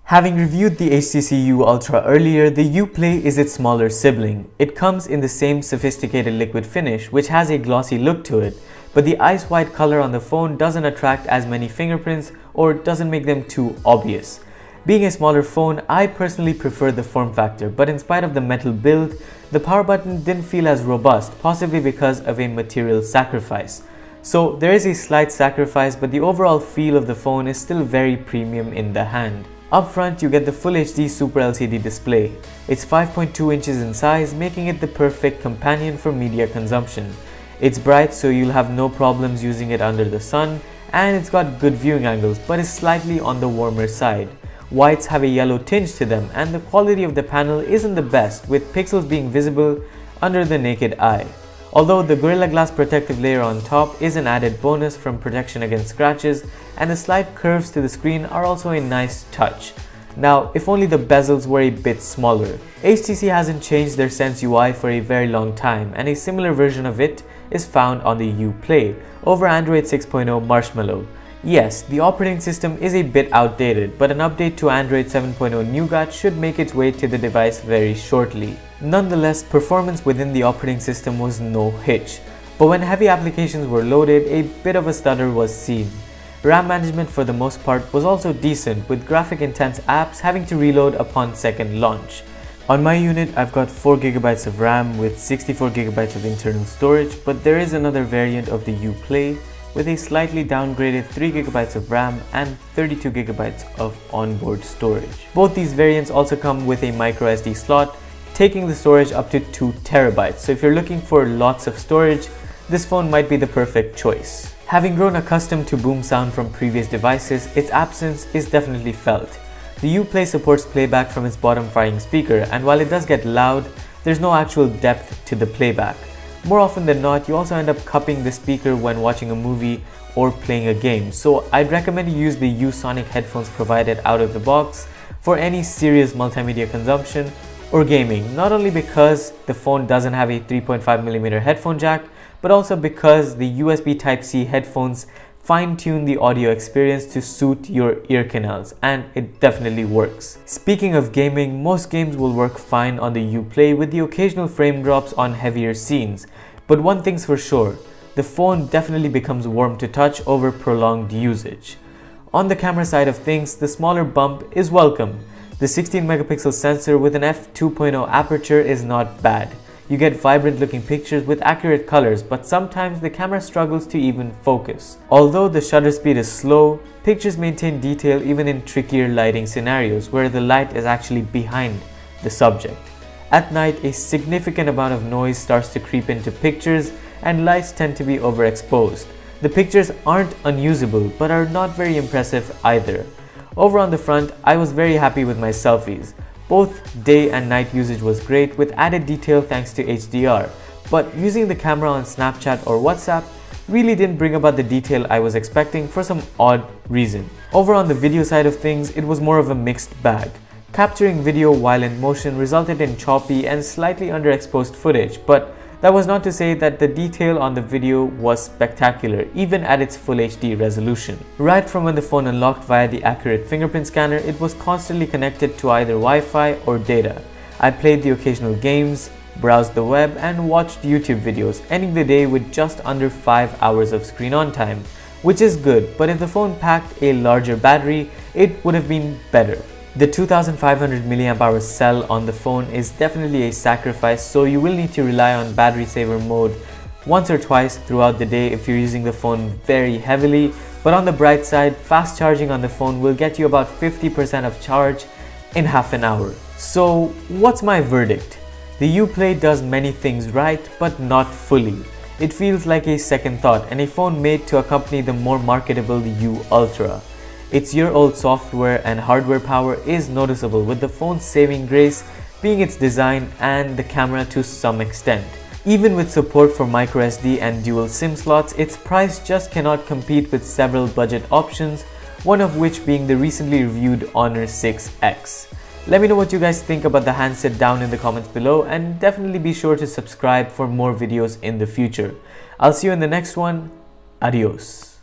Having reviewed the HTC U Ultra earlier, the U Play is its smaller sibling. It comes in the same sophisticated liquid finish, which has a glossy look to it, but the ice white color on the phone doesn't attract as many fingerprints or doesn't make them too obvious. Being a smaller phone, I personally prefer the form factor, but in spite of the metal build, the power button didn't feel as robust, possibly because of a material sacrifice. So there is a slight sacrifice, but the overall feel of the phone is still very premium in the hand. Up front, you get the Full HD Super LCD display. It's 5.2 inches in size, making it the perfect companion for media consumption. It's bright, so you'll have no problems using it under the sun, and it's got good viewing angles, but is slightly on the warmer side. Whites have a yellow tinge to them, and the quality of the panel isn't the best, with pixels being visible under the naked eye. Although the Gorilla Glass protective layer on top is an added bonus from protection against scratches, and the slight curves to the screen are also a nice touch. Now, if only the bezels were a bit smaller. HTC hasn't changed their Sense UI for a very long time, and a similar version of it is found on the U Play over Android 6.0 Marshmallow. Yes, the operating system is a bit outdated, but an update to Android 7.0 Nougat should make its way to the device very shortly. Nonetheless, performance within the operating system was no hitch, but when heavy applications were loaded, a bit of a stutter was seen. RAM management for the most part was also decent, with graphic-intense apps having to reload upon second launch. On my unit, I've got 4GB of RAM with 64GB of internal storage, but there is another variant of the U Play with a slightly downgraded 3GB of RAM and 32GB of onboard storage. Both these variants also come with a microSD slot, taking the storage up to 2TB, so if you're looking for lots of storage, this phone might be the perfect choice. Having grown accustomed to boom sound from previous devices, its absence is definitely felt. The U Play supports playback from its bottom-firing speaker, and while it does get loud, there's no actual depth to the playback. More often than not, you also end up cupping the speaker when watching a movie or playing a game, so I'd recommend you use the U-Sonic headphones provided out of the box for any serious multimedia consumption or gaming, not only because the phone doesn't have a 3.5mm headphone jack, but also because the USB Type-C headphones fine-tune the audio experience to suit your ear canals, and it definitely works. Speaking of gaming, most games will work fine on the U Play with the occasional frame drops on heavier scenes, but one thing's for sure, the phone definitely becomes warm to touch over prolonged usage. On the camera side of things, the smaller bump is welcome. The 16-megapixel sensor with an f2.0 aperture is not bad. You get vibrant looking pictures with accurate colors, but sometimes the camera struggles to even focus. Although the shutter speed is slow, pictures maintain detail even in trickier lighting scenarios where the light is actually behind the subject. At night, a significant amount of noise starts to creep into pictures and lights tend to be overexposed. The pictures aren't unusable, but are not very impressive either. Over on the front, I was very happy with my selfies. Both day and night usage was great with added detail thanks to HDR, but using the camera on Snapchat or WhatsApp really didn't bring about the detail I was expecting for some odd reason. Over on the video side of things, it was more of a mixed bag. Capturing video while in motion resulted in choppy and slightly underexposed footage, but that was not to say that the detail on the video was spectacular, even at its Full HD resolution. Right from when the phone unlocked via the accurate fingerprint scanner, it was constantly connected to either Wi-Fi or data. I played the occasional games, browsed the web, and watched YouTube videos, ending the day with just under 5 hours of screen on time, which is good, but if the phone packed a larger battery, it would have been better. The 2500 mAh cell on the phone is definitely a sacrifice, so you will need to rely on battery saver mode once or twice throughout the day if you're using the phone very heavily, but on the bright side, fast charging on the phone will get you about 50% of charge in half an hour. So what's my verdict? The U Play does many things right, but not fully. It feels like a second thought and a phone made to accompany the more marketable U Ultra. Its year-old software and hardware power is noticeable, with the phone's saving grace being its design and the camera to some extent. Even with support for microSD and dual SIM slots, its price just cannot compete with several budget options, one of which being the recently reviewed Honor 6X. Let me know what you guys think about the handset down in the comments below, and definitely be sure to subscribe for more videos in the future. I'll see you in the next one. Adios.